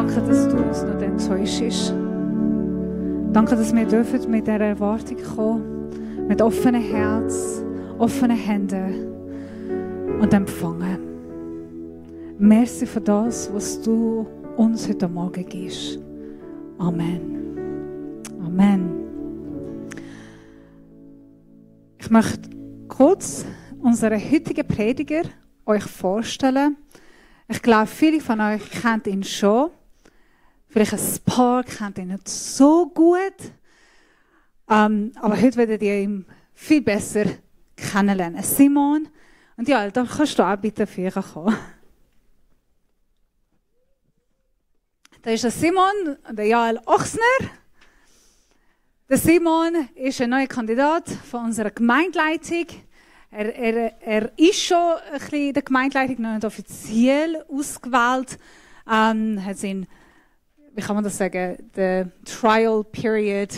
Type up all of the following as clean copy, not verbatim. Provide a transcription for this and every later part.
Danke, dass du uns noch enttäuschst. Danke, dass wir dürfen mit dieser Erwartung kommen, mit offenem Herz, offenen Händen und empfangen. Merci für das, was du uns heute Morgen gibst. Amen. Amen. Ich möchte kurz unseren heutigen Prediger euch vorstellen. Ich glaube, viele von euch kennt ihn schon. Vielleicht ein paar kennt ihn nicht so gut. Aber heute werdet ihr ihn viel besser kennenlernen. Simon. Und ja, da kannst du auch bitte für kommen. Da ist der Simon und der Jael Ochsner. Der Simon ist ein neuer Kandidat von unserer Gemeindeleitung. Er ist schon ein bisschen in der Gemeindeleitung, noch nicht offiziell ausgewählt. Hat seinen, wie kann man das sagen, der Trial Period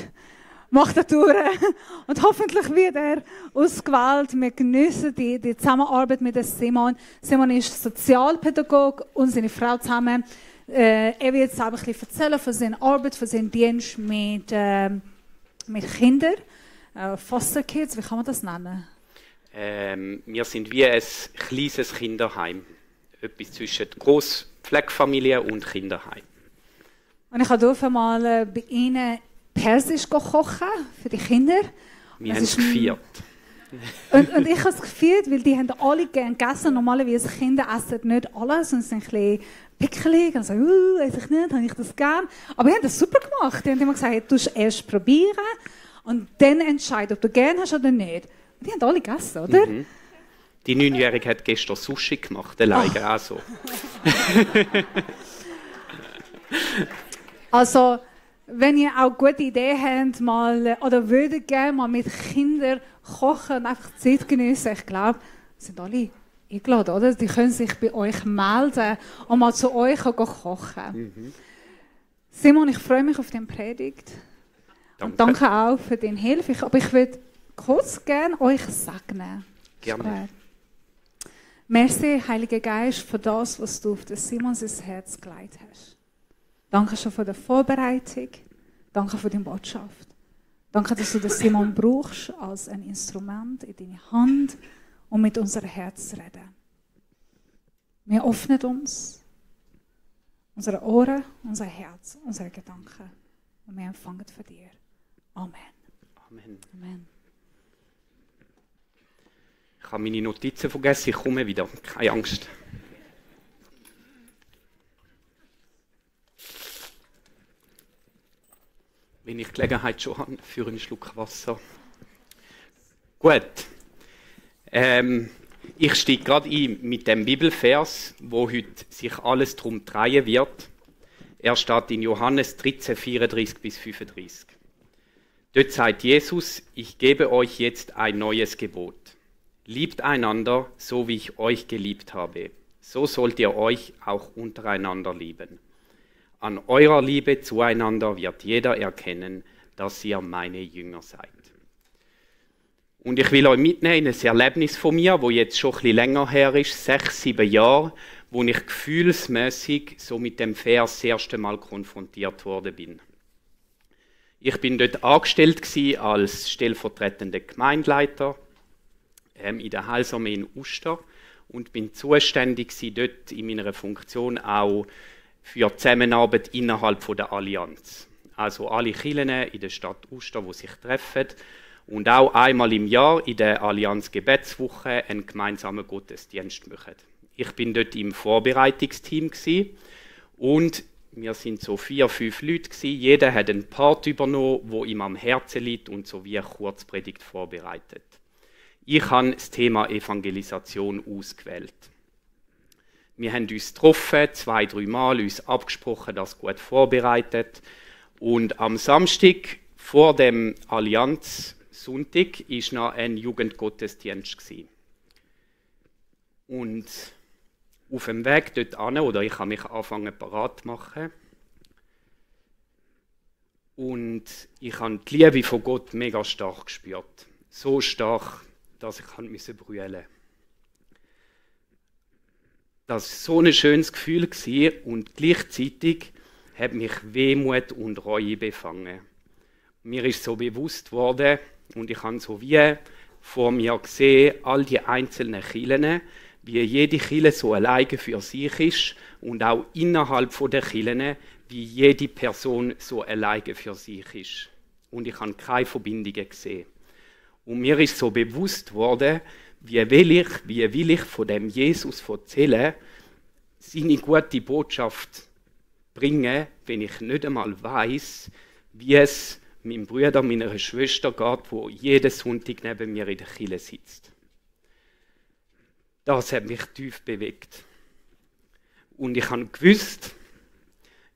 macht er durch. Und hoffentlich wird er ausgewählt. Wir geniessen die Zusammenarbeit mit dem Simon. Simon ist Sozialpädagoge und seine Frau zusammen. Er wird jetzt selber ein bisschen erzählen von seiner Arbeit, von seinem Dienst mit Kindern. Foster Kids, wie kann man das nennen? Wir sind wie ein kleines Kinderheim. Etwas zwischen Grosspflegefamilie und Kinderheim. Und ich durfte mal bei ihnen Persisch kochen für die Kinder. Wir haben es gefeiert. Und ich habe es gefeiert, weil die haben alle gerne gegessen. Normalerweise Kinder essen nicht alles und sind ein bisschen pickelig und sagen, weiß ich nicht, habe ich das gern. Aber die haben das super gemacht. Die haben immer gesagt, hey, du musst erst probieren und dann entscheiden, ob du gerne hast oder nicht. Und die haben alle gegessen, oder? Mhm. Die 9-Jährige hat gestern Sushi gemacht, der Leiger auch so. Also, wenn ihr auch gute Ideen habt, oder würdet gerne mal mit Kindern kochen und einfach Zeit geniessen, ich glaube, sind alle eingeladen, oder? Die können sich bei euch melden und mal zu euch kochen. Mhm. Simon, ich freue mich auf die Predigt. Danke. Und danke auch für deine Hilfe. Aber ich würde kurz gerne euch segnen. Gerne. Merci, Heiliger Geist, für das, was du auf das Simons Herz gelegt hast. Danke schon für die Vorbereitung. Danke für deine Botschaft. Danke, dass du den Simon brauchst als ein Instrument in deine Hand, um mit unserem Herz zu reden. Wir öffnen uns, unsere Ohren, unser Herz, unsere Gedanken und wir empfangen von dir. Amen. Amen. Amen. Ich habe meine Notizen vergessen, ich komme wieder. Keine Angst. Wenn ich Gelegenheit schon habe, für einen Schluck Wasser. Gut. Ich steige gerade ein mit dem Bibelvers, wo heute sich alles darum drehen wird. Er steht in Johannes 13, 34 bis 35. Dort sagt Jesus, ich gebe euch jetzt ein neues Gebot. Liebt einander, so wie ich euch geliebt habe. So sollt ihr euch auch untereinander lieben. An eurer Liebe zueinander wird jeder erkennen, dass ihr meine Jünger seid. Und ich will euch mitnehmen in ein Erlebnis von mir, wo jetzt schon ein bisschen länger her ist, 6, 7 Jahre, wo ich gefühlsmässig so mit dem Vers das erste Mal konfrontiert worden bin. Ich bin dort angestellt gewesen als stellvertretender Gemeindeleiter in der Heilsarmee in Uster und bin zuständig gewesen, dort in meiner Funktion auch für die Zusammenarbeit innerhalb der Allianz. Also alle Kirchen in der Stadt Uster, die sich treffen und auch einmal im Jahr in der Allianz Gebetswoche einen gemeinsamen Gottesdienst machen. Ich bin dort im Vorbereitungsteam gewesen und wir sind so 4, 5 Leute gewesen. Jeder hat einen Part übernommen, wo ihm am Herzen liegt und so wie eine Kurzpredigt vorbereitet. Ich habe das Thema Evangelisation ausgewählt. Wir haben uns getroffen, 2, 3 Mal, uns abgesprochen, das gut vorbereitet. Und am Samstag vor dem Allianz-Sonntag war noch ein Jugendgottesdienst. Und auf dem Weg dorthin, oder ich habe mich angefangen parat zu machen. Und ich habe die Liebe von Gott mega stark gespürt. So stark, dass ich brüllen musste. Das war so ein schönes Gefühl und gleichzeitig hat mich Wehmut und Reue befangen. Mir ist so bewusst worden und ich habe so wie vor mir gesehen, all die einzelnen Kirchen, wie jede Kirche so alleine für sich ist und auch innerhalb der Kirchen, wie jede Person so alleine für sich ist. Und ich habe keine Verbindungen gesehen. Und mir ist so bewusst worden, wie will ich von dem Jesus erzählen, seine gute Botschaft bringen, wenn ich nicht einmal weiss, wie es meinem Bruder, meiner Schwester geht, wo jeden Sonntag neben mir in der Kirche sitzt. Das hat mich tief bewegt. Und ich habe gewusst,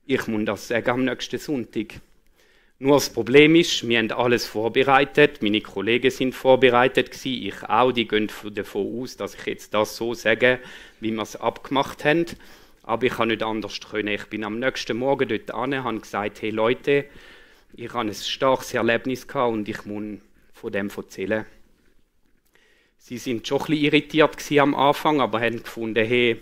ich muss das sagen am nächsten Sonntag. Nur das Problem ist, wir haben alles vorbereitet, meine Kollegen sind vorbereitet gewesen, ich auch, die gehen davon aus, dass ich jetzt das so sage, wie wir es abgemacht haben. Aber ich kann nicht anders können. Ich bin am nächsten Morgen dort an, habe gesagt, hey Leute, ich habe ein starkes Erlebnis gehabt und ich muss von dem erzählen. Sie sind schon ein bisschen irritiert gewesen am Anfang, aber haben gefunden, hey,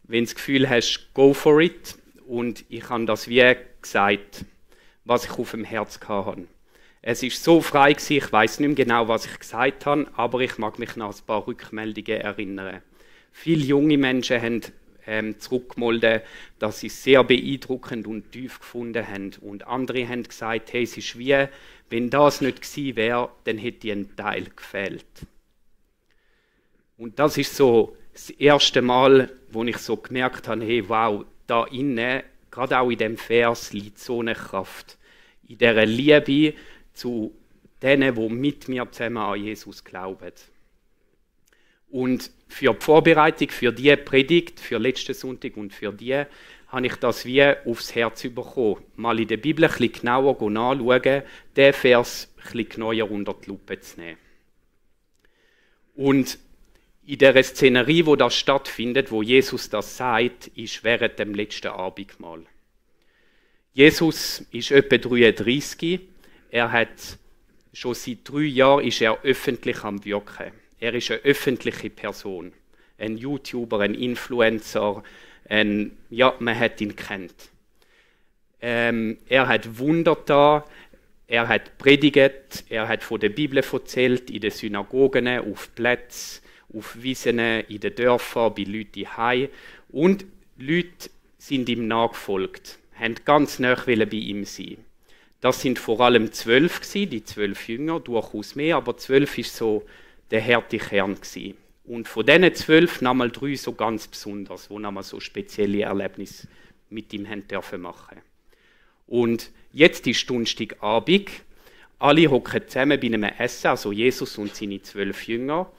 wenn du das Gefühl hast, go for it. Und ich habe das wie gesagt, was ich auf dem Herz hatte. Es war so frei gewesen, ich weiss nicht mehr genau, was ich gesagt habe, aber ich mag mich noch an ein paar Rückmeldungen erinnern. Viele junge Menschen haben zurückgemeldet, dass sie es sehr beeindruckend und tief gefunden haben. Und andere haben gesagt, hey, es ist wie, wenn das nicht gewesen wäre, dann hätte ein Teil gefehlt. Und das ist so das erste Mal, wo ich so gemerkt habe, hey, wow, da innen, gerade auch in dem Vers, liegt so eine Kraft. In dieser Liebe zu denen, die mit mir zusammen an Jesus glauben. Und für die Vorbereitung, für diese Predigt, für letzten Sonntag und für die, habe ich das wie aufs Herz bekommen. Mal in der Bibel ein bisschen genauer nachschauen, den Vers ein bisschen genauer unter die Lupe zu nehmen. Und in der Szenerie, wo das stattfindet, wo Jesus das sagt, ist während dem letzten Abendmahl. Jesus ist etwa 33. Er hat schon seit 3 Jahren ist er öffentlich am Wirken. Er ist eine öffentliche Person. Ein YouTuber, ein Influencer, man hat ihn kennt. Er hat Wunder da, er hat predigt, er hat von der Bibel erzählt, in den Synagogen, auf Plätzen, auf Wiesen, in den Dörfern, bei Leuten daheim. Und Leute sind ihm nachgefolgt, haben ganz nah bei ihm sein. Das sind vor allem 12 gewesen, die 12 Jünger, durchaus mehr, aber 12 ist so der harte Kern gewesen. Und von diesen 12 nochmal 3 so ganz besonders, die nochmal so spezielle Erlebnisse mit ihm haben dürfen machen. Und jetzt ist Donnerstagabend, alle hocken zusammen bei einem Essen, also Jesus und seine 12 Jünger.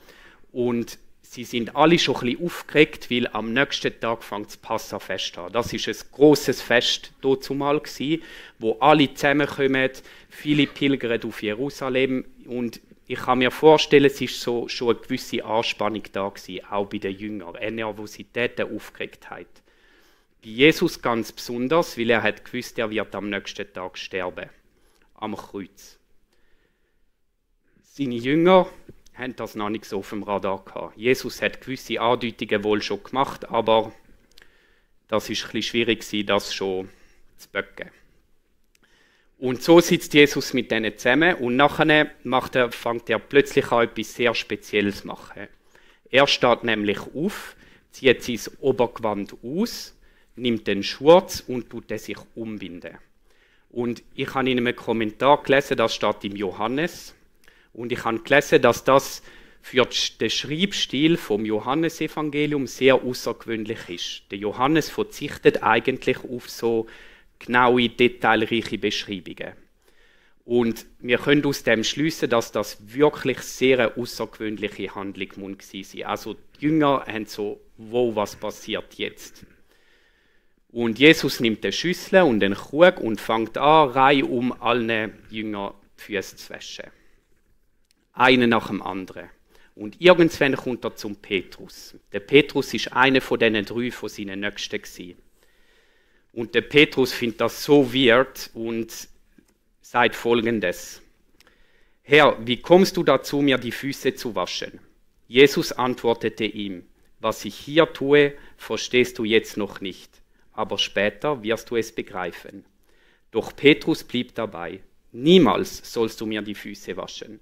Und sie sind alle schon ein bisschen aufgeregt, weil am nächsten Tag fängt das Passafest an. Das ist ein grosses Fest dazumal, wo alle zusammenkommen, viele pilgern auf Jerusalem. Und ich kann mir vorstellen, es war schon eine gewisse Anspannung da gewesen, auch bei den Jüngern, eine Nervosität, eine Aufgeregtheit. Bei Jesus ganz besonders, weil er hat gewusst, er wird am nächsten Tag sterben, am Kreuz. Seine Jünger haben das noch nicht so auf dem Radar gehabt. Jesus hat gewisse Andeutungen wohl schon gemacht, aber das ist ein bisschen schwierig, das schon zu böcken. Und so sitzt Jesus mit denen zusammen und nachher fängt er plötzlich an, etwas sehr Spezielles zu machen. Er steht nämlich auf, zieht sein Obergewand aus, nimmt den Schurz und tut sich umbinden. Und ich habe in einem Kommentar gelesen, das steht im Johannes, und ich habe gelesen, dass das für den Schreibstil vom Johannesevangelium sehr außergewöhnlich ist. Der Johannes verzichtet eigentlich auf so genaue, detailreiche Beschreibungen. Und wir können aus dem schliessen, dass das wirklich sehr eine außergewöhnliche Handlung gewesen sein. Also die Jünger haben so, was passiert jetzt? Und Jesus nimmt eine Schüssel und einen Krug und fängt an, reihum allen Jüngern die Füße zu waschen. Einen nach dem anderen. Und irgendwann kommt er zum Petrus. Der Petrus ist einer von diesen 3 von seinen Nächsten gewesen. Und der Petrus findet das so weird und sagt Folgendes: Herr, wie kommst du dazu, mir die Füße zu waschen? Jesus antwortete ihm: Was ich hier tue, verstehst du jetzt noch nicht. aber später wirst du es begreifen. Doch Petrus blieb dabei. Niemals sollst du mir die Füße waschen.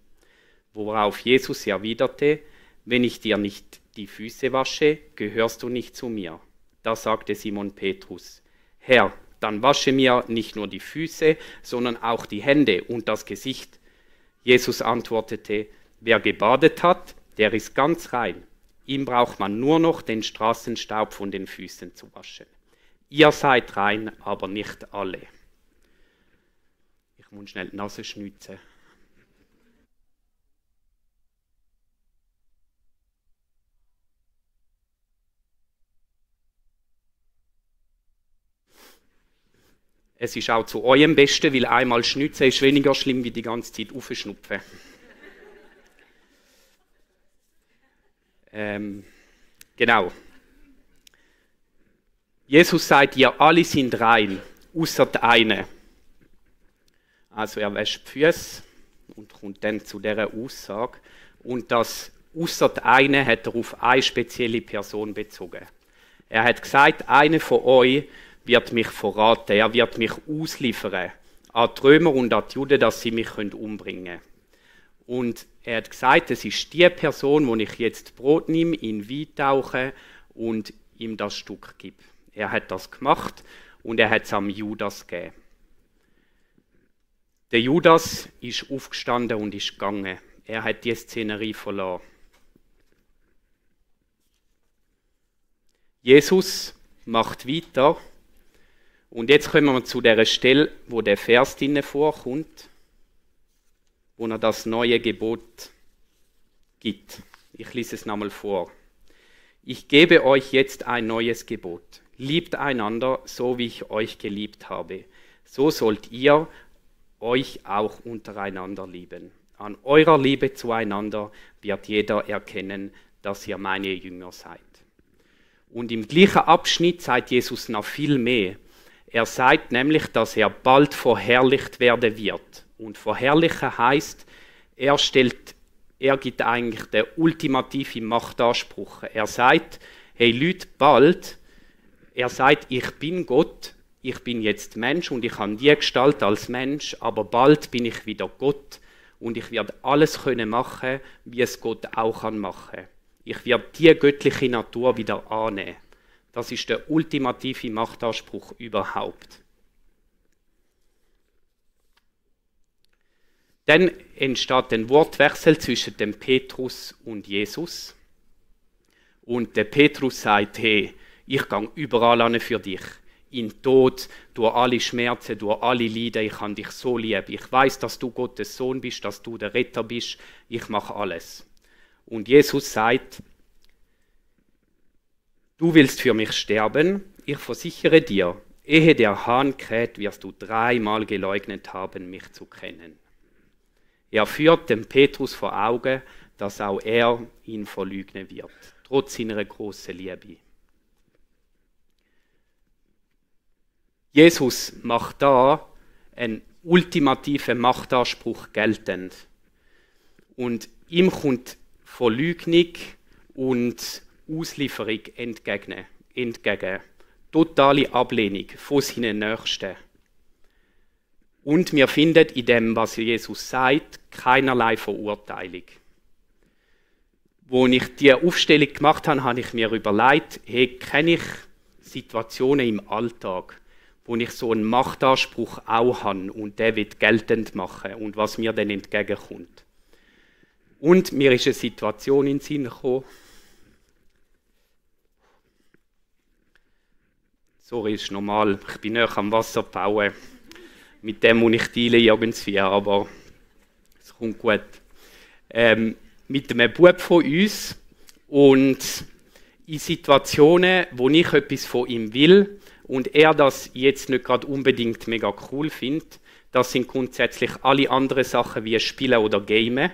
Worauf Jesus erwiderte, wenn ich dir nicht die Füße wasche, gehörst du nicht zu mir. Da sagte Simon Petrus, Herr, dann wasche mir nicht nur die Füße, sondern auch die Hände und das Gesicht. Jesus antwortete, wer gebadet hat, der ist ganz rein. Ihm braucht man nur noch den Straßenstaub von den Füßen zu waschen. Ihr seid rein, aber nicht alle. Ich muss schnell die Nase schnitzen. Es ist auch zu eurem Besten, weil einmal schnitzen ist weniger schlimm, wie die ganze Zeit aufschnupfen. Genau. Jesus sagt, ihr alle sind rein, außer der eine. Also er wäscht die Füße und kommt dann zu dieser Aussage. Und das außer der eine hat er auf eine spezielle Person bezogen. Er hat gesagt, einer von euch wird mich verraten, er wird mich ausliefern an die Römer und an die Juden, dass sie mich umbringen können. Und er hat gesagt, es ist die Person, wo ich jetzt Brot nehme, in Wein tauche und ihm das Stück gebe. Er hat das gemacht und er hat es am Judas gegeben. Der Judas ist aufgestanden und ist gegangen. Er hat die Szenerie verloren. Jesus macht weiter. Und jetzt kommen wir zu der Stelle, wo der Vers drinnen vorkommt, wo er das neue Gebot gibt. Ich lese es nochmal vor. Ich gebe euch jetzt ein neues Gebot. Liebt einander, so wie ich euch geliebt habe. So sollt ihr euch auch untereinander lieben. An eurer Liebe zueinander wird jeder erkennen, dass ihr meine Jünger seid. Und im gleichen Abschnitt sagt Jesus noch viel mehr. Er sagt nämlich, dass er bald verherrlicht werden wird. Und verherrlichen heisst, er gibt eigentlich den ultimativen Machtanspruch. Er sagt, hey Leute, bald, er sagt, ich bin Gott, ich bin jetzt Mensch und ich habe die Gestalt als Mensch, aber bald bin ich wieder Gott und ich werde alles können machen, wie es Gott auch machen kann. Ich werde die göttliche Natur wieder annehmen. Das ist der ultimative Machtanspruch überhaupt. Dann entsteht ein Wortwechsel zwischen dem Petrus und Jesus. Und der Petrus sagt, hey, ich gehe überall hin für dich. In den Tod, durch alle Schmerzen, durch alle Leiden, ich habe dich so lieb. Ich weiß, dass du Gottes Sohn bist, dass du der Retter bist. Ich mache alles. Und Jesus sagt, du willst für mich sterben, ich versichere dir, ehe der Hahn kräht, wirst du 3-mal geleugnet haben, mich zu kennen. Er führt dem Petrus vor Augen, dass auch er ihn verleugnen wird, trotz seiner großen Liebe. Jesus macht da einen ultimativen Machtanspruch geltend. Und ihm kommt Verleugnung und Auslieferung entgegen. Totale Ablehnung von seinen Nächsten. Und wir finden in dem, was Jesus sagt, keinerlei Verurteilung. Als ich diese Aufstellung gemacht habe, habe ich mir überlegt, hey, kenne ich Situationen im Alltag, wo ich so einen Machtanspruch auch habe und den will geltend machen und was mir dann entgegenkommt. Und mir ist eine Situation in den Sinn gekommen. Sorry, ist normal, ich bin näher am Wasser bauen. Mit dem muss ich dealen irgendwie, aber es kommt gut. Mit einem Bub von uns und in Situationen, wo ich etwas von ihm will und er das jetzt nicht gerade unbedingt mega cool findet, das sind grundsätzlich alle anderen Sachen wie Spielen oder Gamen.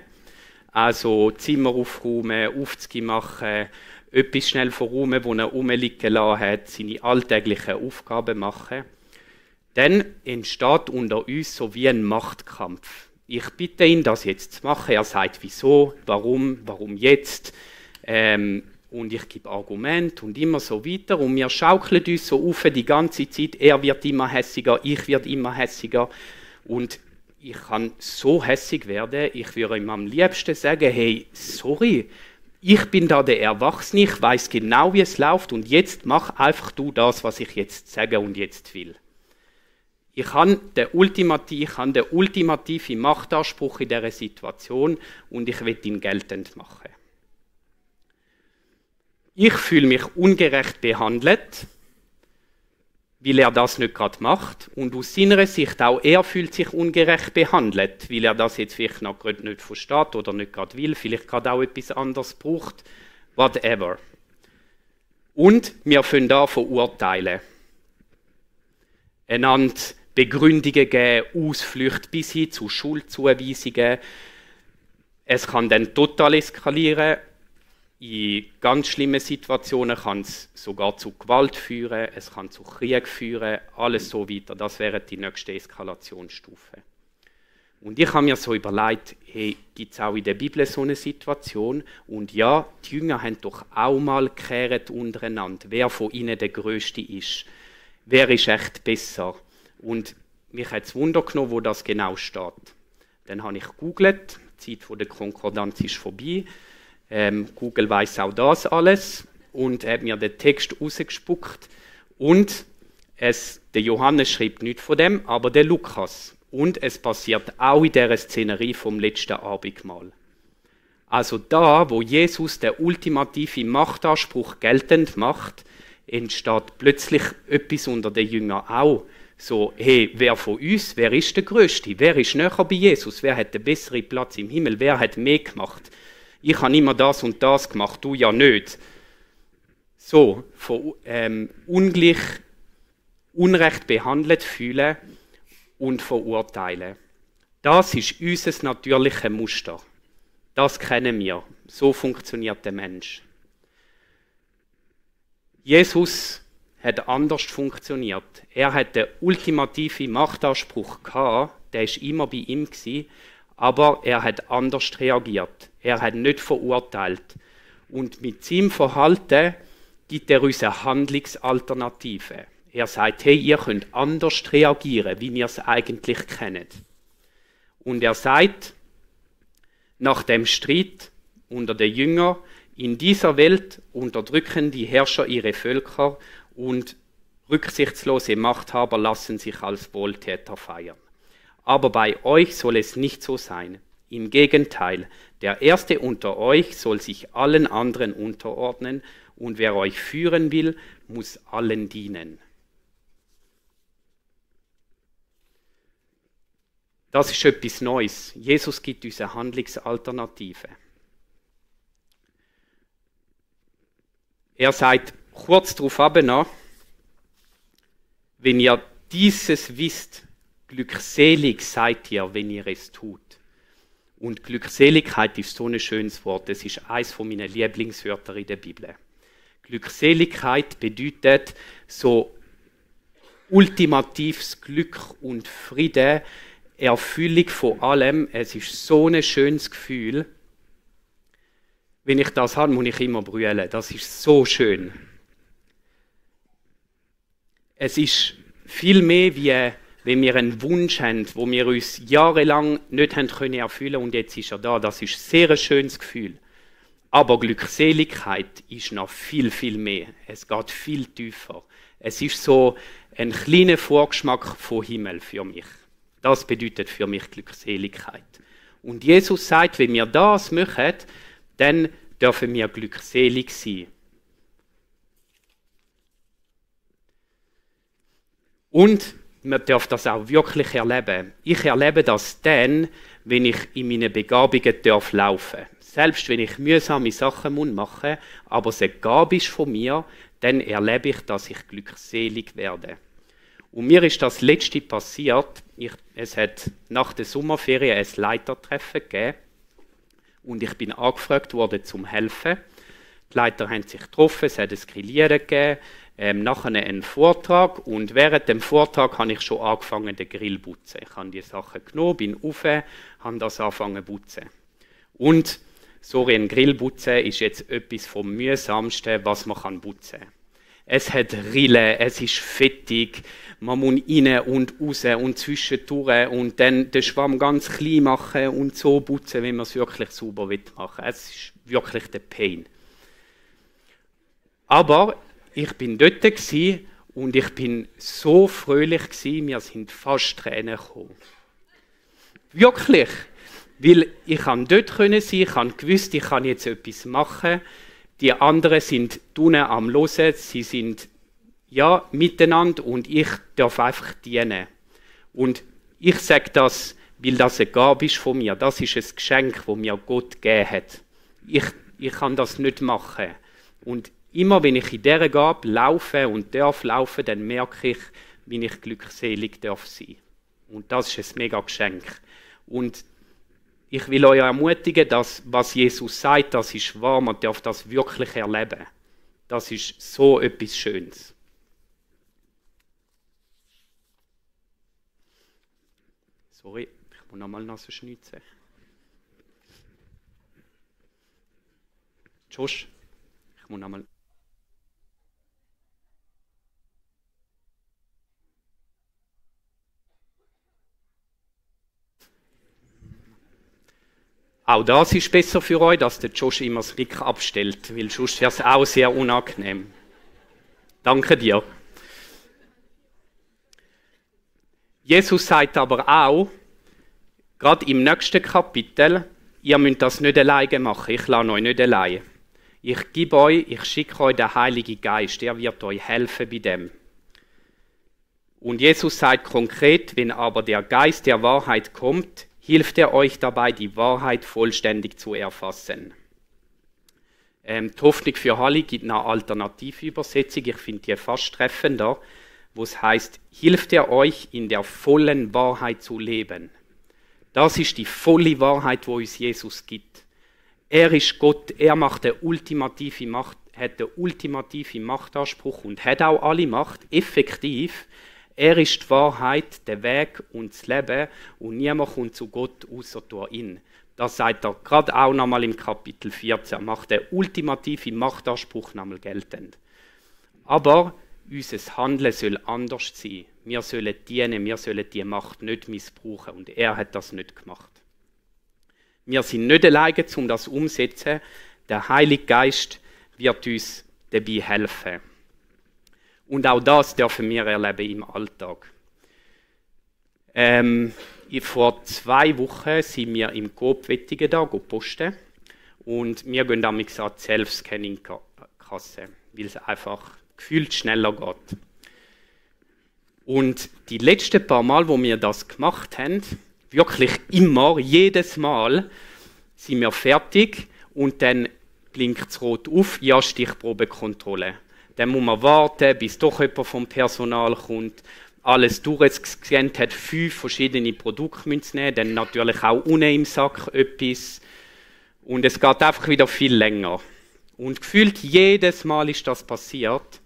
Also Zimmer aufräumen, Aufzüge machen, etwas schnell verräumen, wo er rumliegen lassen hat, seine alltäglichen Aufgaben machen. Dann entsteht unter uns so wie ein Machtkampf. Ich bitte ihn, das jetzt zu machen. Er sagt, wieso, warum jetzt. und ich gebe Argumente und immer so weiter und wir schaukeln uns so auf die ganze Zeit, er wird immer hässiger, ich werde immer hässiger und ich kann so hässig werden, ich würde ihm am liebsten sagen, hey, sorry, ich bin da der Erwachsene, ich weiß genau, wie es läuft und jetzt mach einfach du das, was ich jetzt sage und jetzt will. Ich habe den ultimativen Machtanspruch in dieser Situation und ich will ihn geltend machen. Ich fühle mich ungerecht behandelt, weil er das nicht gerade macht. Und aus seiner Sicht auch er fühlt sich ungerecht behandelt, weil er das jetzt vielleicht noch gerade nicht versteht oder nicht gerade will, vielleicht gerade auch etwas anderes braucht, whatever. Und wir können da verurteilen. Einander Begründungen geben, Ausflüchte bis hin zu Schuldzuweisungen. Es kann dann total eskalieren. In ganz schlimmen Situationen kann es sogar zu Gewalt führen, es kann zu Krieg führen, alles so weiter. Das wäre die nächste Eskalationsstufe. Und ich habe mir so überlegt, hey, gibt es auch in der Bibel so eine Situation? Und ja, die Jünger haben doch auch mal gekehrt untereinander, wer von ihnen der Größte ist. Wer ist echt besser? Und mich hat es Wunder genommen, wo das genau steht. Dann habe ich gegoogelt, die Zeit der Konkordanz ist vorbei. Google weiß auch das alles und hat mir den Text rausgespuckt. Und der Johannes schreibt nichts von dem, aber der Lukas. Und es passiert auch in dieser Szenerie vom letzten Abendmahl. Also da, wo Jesus den ultimativen Machtanspruch geltend macht, entsteht plötzlich etwas unter den Jüngern auch. So, hey, wer von uns, wer ist der Größte? Wer ist näher bei Jesus? Wer hat den besseren Platz im Himmel? Wer hat mehr gemacht? Ich habe immer das und das gemacht, du ja nicht. So, von unrecht behandelt fühlen und verurteilen. Das ist unser natürliches Muster. Das kennen wir. So funktioniert der Mensch. Jesus hat anders funktioniert. Er hat den ultimativen Machtanspruch gehabt, der war immer bei ihm gewesen, aber er hat anders reagiert. Er hat nicht verurteilt. Und mit seinem Verhalten gibt er uns eine Handlungsalternative. Er sagt, hey, ihr könnt anders reagieren, wie ihr es eigentlich kennt. Und er sagt, nach dem Streit unter den Jüngern, in dieser Welt unterdrücken die Herrscher ihre Völker und rücksichtslose Machthaber lassen sich als Wohltäter feiern. Aber bei euch soll es nicht so sein. Im Gegenteil, der Erste unter euch soll sich allen anderen unterordnen und wer euch führen will, muss allen dienen. Das ist etwas Neues. Jesus gibt uns eine Handlungsalternative. Er sagt kurz darauf ab, wenn ihr dieses wisst, glückselig seid ihr, wenn ihr es tut. Und Glückseligkeit ist so ein schönes Wort. Das ist eines meiner Lieblingswörter in der Bibel. Glückseligkeit bedeutet so ultimatives Glück und Friede, Erfüllung von allem. Es ist so ein schönes Gefühl. Wenn ich das habe, muss ich immer brüllen. Das ist so schön. Es ist viel mehr wie wenn wir einen Wunsch haben, wo wir uns jahrelang nicht haben können erfüllen und jetzt ist er da. Das ist sehr ein schönes Gefühl. Aber Glückseligkeit ist noch viel, viel mehr. Es geht viel tiefer. Es ist so ein kleiner Vorgeschmack vom Himmel für mich. Das bedeutet für mich Glückseligkeit. Und Jesus sagt, wenn wir das machen, dann dürfen wir glückselig sein. Und man darf das auch wirklich erleben. Ich erlebe das dann, wenn ich in meine Begabungen laufen darf. Selbst wenn ich mühsame Sachen machen muss, aber es eine Gabe ist von mir, dann erlebe ich, dass ich glückselig werde. Und mir ist das Letzte passiert. Es hat nach der Sommerferien ein Leitertreffen gegeben und ich bin angefragt worden zum Helfen. Die Leiter haben sich getroffen, es hat ein Grillieren gegeben, nachher einen Vortrag und während dem Vortrag habe ich schon angefangen, den Grill zu putzen. Ich habe die Sachen genommen, bin rauf, habe das angefangen zu putzen. Und sorry, ein Grill putzen ist jetzt etwas vom mühsamsten, was man putzen kann. Es hat Rillen, es ist fettig, man muss rein und raus und zwischendurch und dann den Schwamm ganz klein machen und so putzen, wenn man es wirklich sauber machen will. Es ist wirklich der Pain. Aber ich bin dort und ich bin so fröhlich gewesen, mir sind fast Tränen gekommen. Wirklich. Weil ich dort sein, ich gewusst, ich kann jetzt etwas machen. Die anderen sind unten am Hören, sie sind ja miteinander und ich darf einfach dienen. Und ich sage das, weil das eine Gabe ist von mir. Das ist ein Geschenk, das mir Gott gegeben hat. Ich kann das nicht machen. Und immer wenn ich in dieser Gabe laufe und darf laufen, dann merke ich, wie ich glückselig darf sein. Und das ist ein mega Geschenk. Und ich will euch ermutigen, dass was Jesus sagt, das ist wahr, man darf das wirklich erleben. Das ist so etwas Schönes. Sorry, ich muss nochmal Nase schnitzen. Josh, ich muss nochmal. Auch das ist besser für euch, dass der Josh immer das Mic abstellt, weil sonst wäre es auch sehr unangenehm. Danke dir. Jesus sagt aber auch, gerade im nächsten Kapitel, ihr müsst das nicht alleine machen, ich lasse euch nicht alleine. Ich schicke euch den Heiligen Geist, der wird euch helfen bei dem. Und Jesus sagt konkret, wenn aber der Geist der Wahrheit kommt, hilft er euch dabei, die Wahrheit vollständig zu erfassen. Die Hoffnung für alle gibt eine Alternativübersetzung, ich finde die fast treffender, wo es heißt, hilft er euch, in der vollen Wahrheit zu leben. Das ist die volle Wahrheit, wo uns Jesus gibt. Er ist Gott, er macht hat den ultimativen Machtanspruch und hat auch alle Macht, effektiv. Er ist die Wahrheit, der Weg und das Leben und niemand kommt zu Gott außer durch ihn. Das sagt er gerade auch nochmal im Kapitel 14. Er macht den ultimativen Machtanspruch nochmal geltend. Aber unser Handeln soll anders sein. Wir sollen dienen, wir sollen die Macht nicht missbrauchen und er hat das nicht gemacht. Wir sind nicht alleine, um das umzusetzen. Der Heilige Geist wird uns dabei helfen. Und auch das dürfen wir erleben im Alltag. Vor 2 Wochen sind wir im Coop Wettigen da, posten. Und wir gehen damals an die Self-Scanning-Kasse, weil es einfach gefühlt schneller geht. Und die letzten paar Mal, wo wir das gemacht haben, wirklich immer, jedes Mal, sind wir fertig und dann blinkt es rot auf, ja, Stichprobenkontrolle. Dann muss man warten, bis doch jemand vom Personal kommt, alles durchgescannt hat, 5 verschiedene Produkte müssen nehmen, dann natürlich auch unten im Sack etwas. Und es geht einfach wieder viel länger. Und gefühlt jedes Mal ist das passiert.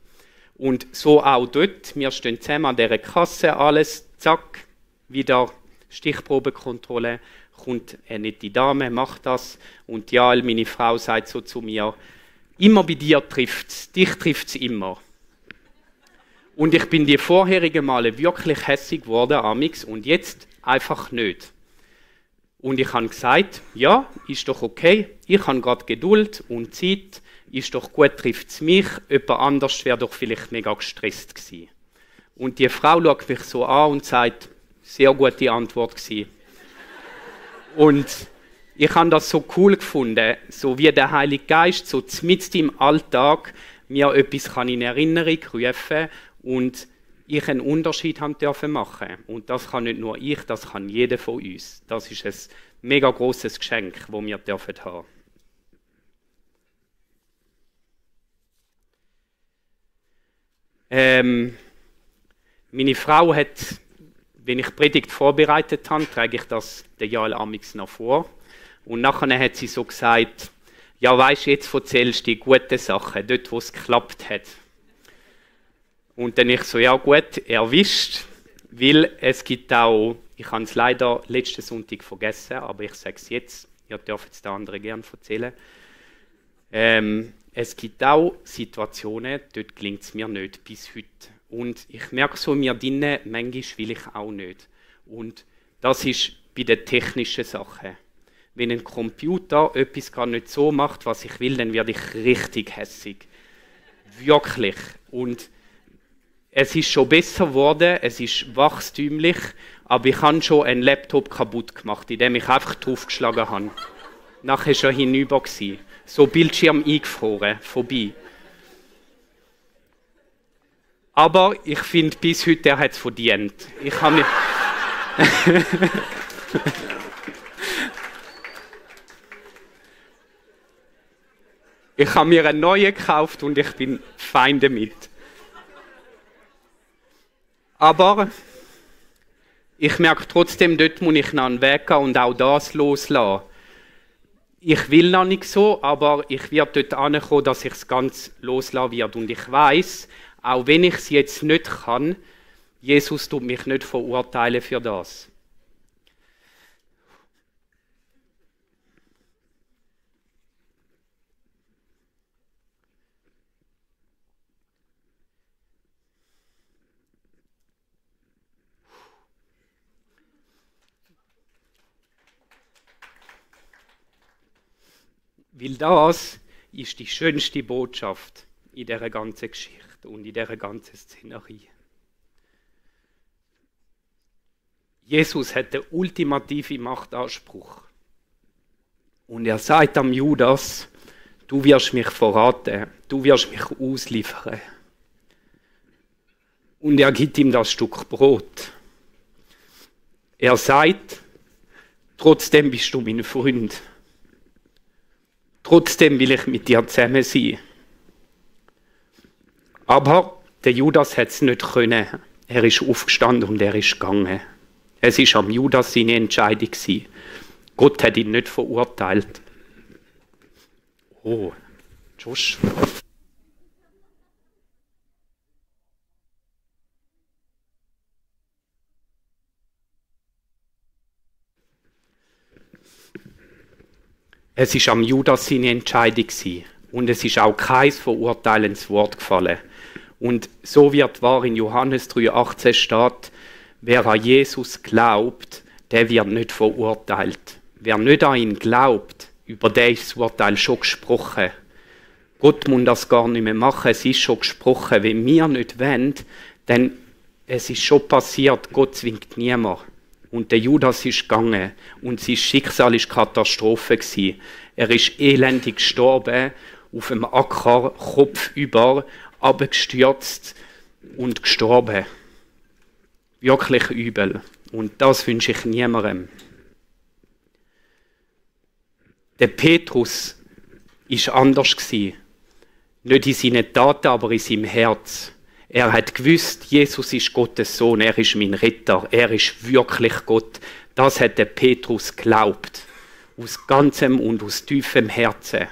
Und so auch dort, wir stehen zusammen an dieser Kasse, alles, zack, wieder Stichprobenkontrolle, kommt eine nette Dame, macht das. Und ja, meine Frau sagt so zu mir, immer bei dir trifft's, dich trifft's immer. Und ich bin die vorherigen Male wirklich hässig geworden, amix, und jetzt einfach nicht. Und ich habe gesagt, ja, ist doch okay, ich habe gerade Geduld und Zeit, ist doch gut, trifft es mich, jemand anders wäre doch vielleicht mega gestresst gewesen. Und die Frau schaut mich so an und sagt, sehr gute Antwort gewesen. Und ich habe das so cool gefunden, so wie der Heilige Geist, so mitten im Alltag, mir etwas kann in Erinnerung rufen und ich einen Unterschied haben dürfen machen. Und das kann nicht nur ich, das kann jeder von uns. Das ist ein mega grosses Geschenk, das wir dürfen haben. Meine Frau hat, wenn ich Predigt vorbereitet habe, trage ich das den Jael amix noch vor. Und nachher hat sie so gesagt, ja weisst, jetzt erzählst du die guten Sachen, dort wo es geklappt hat. Und dann ich so, ja gut, erwischt, weil es gibt auch, ich habe es leider letzten Sonntag vergessen, aber ich sage es jetzt, Ihr dürft es den anderen gerne erzählen. Es gibt auch Situationen, dort gelingt es mir nicht bis heute. Und ich merke so in mir drinnen, manchmal will ich auch nicht. Und das ist bei den technischen Sachen. Wenn ein Computer etwas gar nicht so macht, was ich will, dann werde ich richtig hässig. Wirklich. Und es ist schon besser geworden, es ist wachstümlich, aber ich habe schon einen Laptop kaputt gemacht, indem ich einfach draufgeschlagen habe. Nachher war schon hinüber gewesen. So Bildschirm eingefroren, vorbei. Aber ich finde, bis heute, er hat es verdient. Ich habe mir einen neuen gekauft und ich bin fein damit. Aber ich merke trotzdem, dort muss ich noch einen Weg gehen und auch das loslassen. Ich will noch nicht so, aber ich werde dort ankommen, dass ich es ganz loslassen werde. Und ich weiß, auch wenn ich es jetzt nicht kann, Jesus tut mich nicht verurteilen für das. Weil das ist die schönste Botschaft in dieser ganzen Geschichte und in dieser ganzen Szenerie. Jesus hat den ultimativen Machtanspruch. Und er sagt am Judas, du wirst mich verraten, du wirst mich ausliefern. Und er gibt ihm das Stück Brot. Er sagt, trotzdem bist du mein Freund. Trotzdem will ich mit dir zusammen sein. Aber der Judas hat es nicht können. Er ist aufgestanden und er ist gegangen. Es ist am Judas seine Entscheidung gewesen. Gott hat ihn nicht verurteilt. Oh, Josh. Es ist am Judas seine Entscheidung gewesen. Und es ist auch kein verurteilendes Wort gefallen. Und so wird wahr in Johannes 3,18 steht, wer an Jesus glaubt, der wird nicht verurteilt. Wer nicht an ihn glaubt, über den ist das Urteil schon gesprochen. Gott muss das gar nicht mehr machen, es ist schon gesprochen. Wenn wir nicht wollen, dann es ist schon passiert, Gott zwingt niemand. Und der Judas ist gegangen und sein Schicksal war Katastrophe gewesen. Er ist elendig gestorben, auf dem Acker, Kopf über, abgestürzt und gestorben. Wirklich übel. Und das wünsche ich niemandem. Der Petrus war anders gewesen. Nicht in seinen Taten, aber in seinem Herz. Er hat gewusst, Jesus ist Gottes Sohn, er ist mein Retter, er ist wirklich Gott. Das hat der Petrus geglaubt. Aus ganzem und aus tiefem Herzen.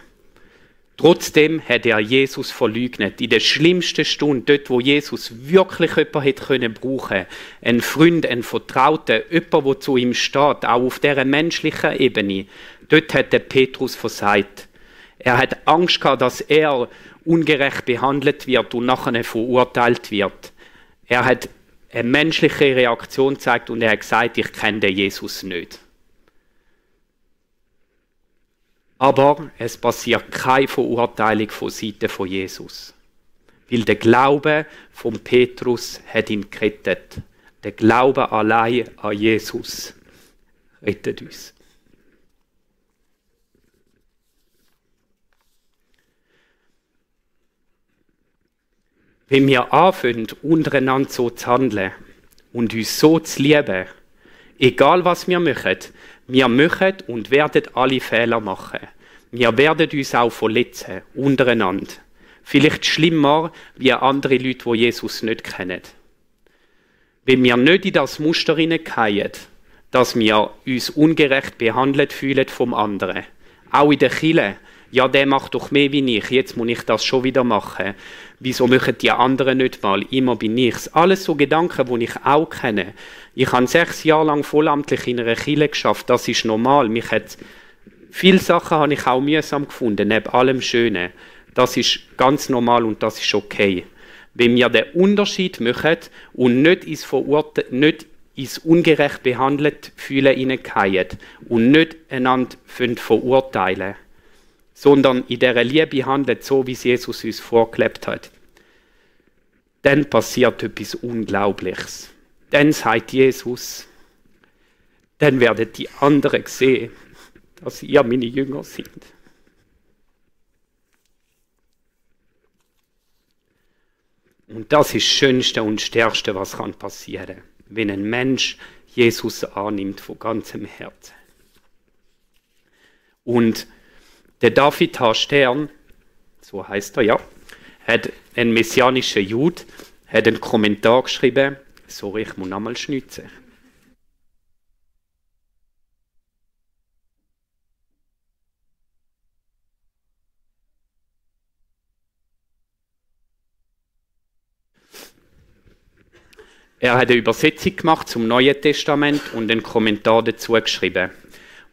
Trotzdem hat er Jesus verleugnet. In der schlimmsten Stunde, dort wo Jesus wirklich jemanden hätte brauchen können, ein Freund, ein Vertrauter, jemand, der zu ihm steht, auch auf dieser menschlichen Ebene, dort hat der Petrus versagt. Er hat Angst gehabt, dass er ungerecht behandelt wird und nachher verurteilt wird. Er hat eine menschliche Reaktion gezeigt und er hat gesagt, ich kenne den Jesus nicht. Aber es passiert keine Verurteilung von Seiten von Jesus. Weil der Glaube von Petrus hat ihn gerettet. Der Glaube allein an Jesus rettet uns. Wenn wir anfangen, untereinander so zu handeln und uns so zu lieben, egal was wir machen und werden alle Fehler machen. Wir werden uns auch verletzen, untereinander. Vielleicht schlimmer wie andere Leute, die Jesus nicht kennen. Wenn wir nicht in das Muster hineingehen, dass wir uns ungerecht behandelt fühlen vom anderen, auch in der Kirche, ja, der macht doch mehr wie ich, jetzt muss ich das schon wieder machen. Wieso machen die anderen nicht mal? Immer bin ich's. Alles so Gedanken, die ich auch kenne. Ich habe 6 Jahre lang vollamtlich in einer Kirche geschafft, das ist normal. Mich hat Viele Sachen habe ich auch mühsam gefunden, neben allem Schönen. Das ist ganz normal und das ist okay. Wenn wir den Unterschied machen und nicht ins ungerecht behandelt fühlen hineingehen und nicht einander verurteilen, sondern in dieser Liebe handelt, so wie es Jesus uns vorgelebt hat, dann passiert etwas Unglaubliches. Dann sagt Jesus, dann werden die anderen sehen, dass ihr meine Jünger sind. Und das ist das Schönste und Stärkste, was passieren kann, wenn ein Mensch Jesus annimmt von ganzem Herzen. Und der David H. Stern, so heißt er ja, hat ein messianischer Jude, hat einen Kommentar geschrieben, sorry, ich muss nochmal schnitzen. Er hat eine Übersetzung gemacht zum Neuen Testament und einen Kommentar dazu geschrieben.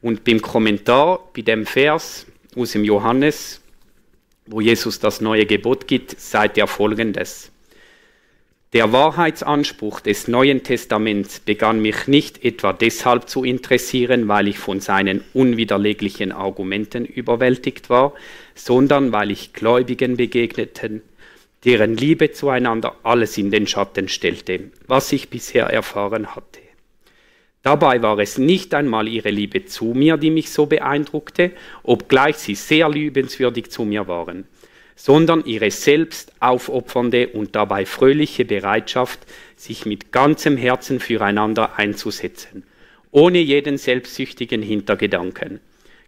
Und beim Kommentar, bei dem Vers aus dem Johannes, wo Jesus das neue Gebot gibt, sagt er Folgendes. Der Wahrheitsanspruch des Neuen Testaments begann mich nicht etwa deshalb zu interessieren, weil ich von seinen unwiderleglichen Argumenten überwältigt war, sondern weil ich Gläubigen begegnete, deren Liebe zueinander alles in den Schatten stellte, was ich bisher erfahren hatte. Dabei war es nicht einmal ihre Liebe zu mir, die mich so beeindruckte, obgleich sie sehr liebenswürdig zu mir waren, sondern ihre selbst aufopfernde und dabei fröhliche Bereitschaft, sich mit ganzem Herzen füreinander einzusetzen, ohne jeden selbstsüchtigen Hintergedanken.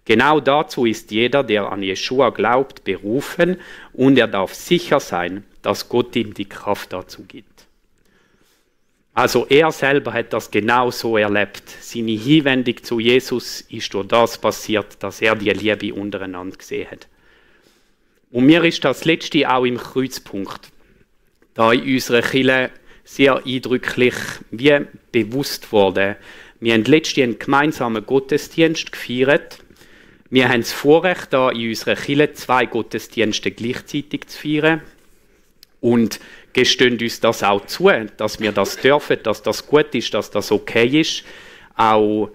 Genau dazu ist jeder, der an Jeschua glaubt, berufen und er darf sicher sein, dass Gott ihm die Kraft dazu gibt. Also er selber hat das genau so erlebt. Seine Hinwendung zu Jesus ist durch das passiert, dass er die Liebe untereinander gesehen hat. Und mir ist das Letzte auch im Kreuzpunkt, da in unserer Kirche sehr eindrücklich wie bewusst wurde. Wir haben letztens einen gemeinsamen Gottesdienst gefeiert. Wir haben das Vorrecht, da in unserer Kirche 2 Gottesdienste gleichzeitig zu feiern. Und gestehen uns das auch zu, dass wir das dürfen, dass das gut ist, dass das okay ist. Auch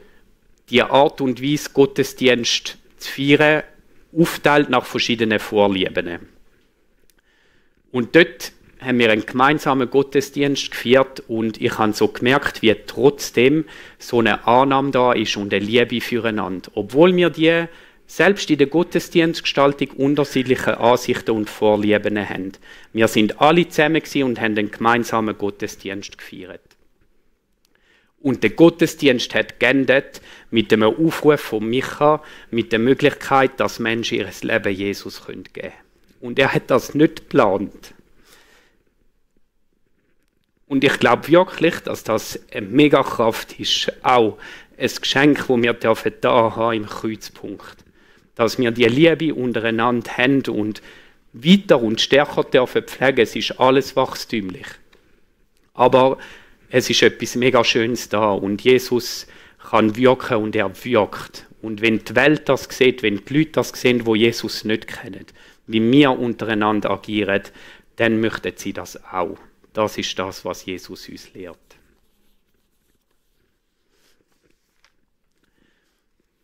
die Art und Weise, Gottesdienst zu feiern, aufteilt nach verschiedenen Vorlieben. Und dort haben wir einen gemeinsamen Gottesdienst gefeiert und ich habe so gemerkt, wie trotzdem so eine Annahme da ist und eine Liebe füreinander. Obwohl wir die selbst in der Gottesdienstgestaltung unterschiedliche Ansichten und Vorlieben haben. Wir sind alle zusammen und haben einen gemeinsamen Gottesdienst gefeiert. Und der Gottesdienst hat geendet mit einem Aufruf von Micha, mit der Möglichkeit, dass Menschen ihr Leben Jesus geben können. Und er hat das nicht geplant. Und ich glaube wirklich, dass das eine Megakraft ist, auch ein Geschenk, das wir da haben im Kreuzpunkt. Dass wir die Liebe untereinander haben und weiter und stärker dürfen pflegen. Es ist alles wachstümlich. Aber es ist etwas mega Schönes da und Jesus kann wirken und er wirkt. Und wenn die Welt das sieht, wenn die Leute das sehen, die Jesus nicht kennen, wie wir untereinander agieren, dann möchten sie das auch. Das ist das, was Jesus uns lehrt.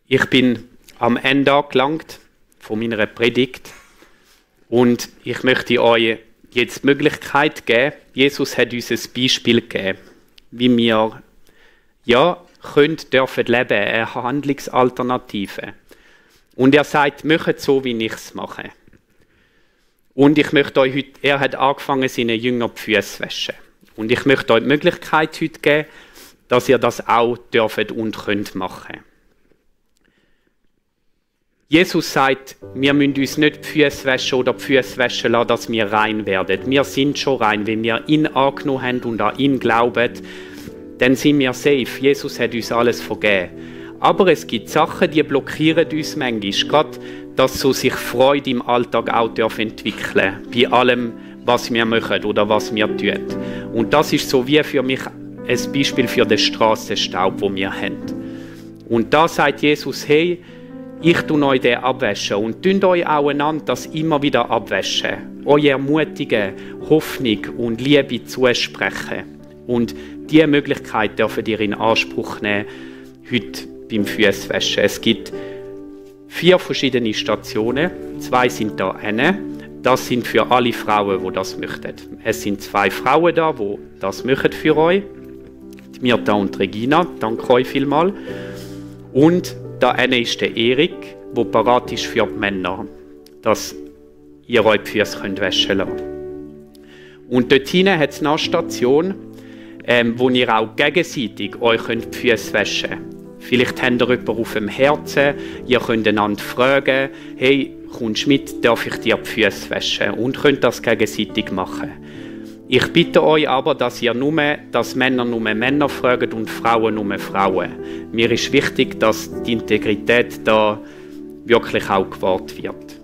Ich bin am Ende angelangt von meiner Predigt und ich möchte euch jetzt die Möglichkeit geben, Jesus hat uns ein Beispiel gegeben, wie wir dürfen leben, eine Handlungsalternative. Und er sagt, macht so, wie ich es mache. Und ich möchte euch heute, er hat angefangen, seine Jünger die Füße zu waschen. Und ich möchte euch die Möglichkeit heute geben, dass ihr das auch dürft und könnt machen. Jesus sagt, wir müssen uns nicht die Füße waschen oder die Füße waschen lassen, dass wir rein werden. Wir sind schon rein. Wenn wir ihn angenommen haben und an ihn glauben, dann sind wir safe. Jesus hat uns alles vergeben. Aber es gibt Sachen, die blockieren uns manchmal. Gerade, dass so sich Freude im Alltag auch entwickeln darf. Bei allem, was wir machen oder was wir tun. Und das ist so wie für mich ein Beispiel für den Strassenstaub, den wir haben. Und da sagt Jesus, hey, Ich tue euch den abwaschen und tut euch auch einander das immer wieder abwaschen. Euch ermutigen, Hoffnung und Liebe zusprechen. Und diese Möglichkeit dürfen ihr in Anspruch nehmen, heute beim Füßwaschen. Es gibt 4 verschiedene Stationen. 2 sind da hinten. Das sind für alle Frauen, die das möchten. Es sind 2 Frauen da, die das möchten für euch. Die Mirta und Regina, danke euch vielmals. Und da hinten ist der Erik, der parat ist für die Männer, dass ihr euch die Füße waschen könnt. Und dort hinten hat es eine Station, wo ihr auch gegenseitig euch die Füße waschen könnt. Vielleicht habt ihr jemanden auf dem Herzen, ihr könnt einander fragen, hey, kommst du mit, darf ich dir die Füße waschen? Und könnt das gegenseitig machen. Ich bitte euch aber, dass Männer nur Männer fragen und Frauen nur Frauen. Mir ist wichtig, dass die Integrität da wirklich auch gewahrt wird.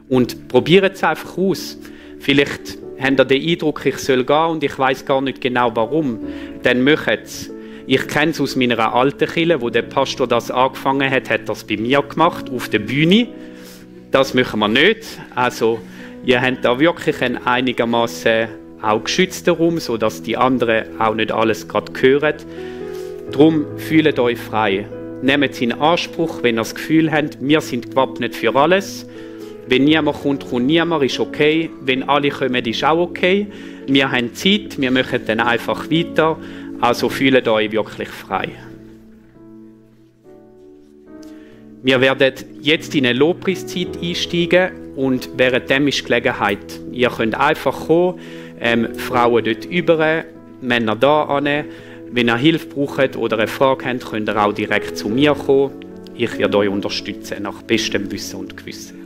Und probiert es einfach aus. Vielleicht habt ihr den Eindruck, ich soll gehen und ich weiß gar nicht genau warum. Dann macht es. Ich kenne es aus meiner alten Kirche, wo der Pastor das angefangen hat, hat das bei mir gemacht, auf der Bühne. Das machen wir nicht. Also, ihr habt da wirklich einen einigermaßen auch geschützten Raum, sodass die anderen auch nicht alles gerade hören. Darum fühlt euch frei. Nehmt es in Anspruch, wenn ihr das Gefühl habt, wir sind gewappnet für alles. Wenn niemand kommt, kommt niemand, ist okay. Wenn alle kommen, ist auch okay. Wir haben Zeit, wir machen dann einfach weiter. Also fühlt euch wirklich frei. Wir werden jetzt in eine Lobpreiszeit einsteigen und währenddem ist die Gelegenheit. Ihr könnt einfach kommen, Frauen dort über, Männer da an. Wenn ihr Hilfe braucht oder eine Frage habt, könnt ihr auch direkt zu mir kommen. Ich werde euch unterstützen, nach bestem Wissen und Gewissen.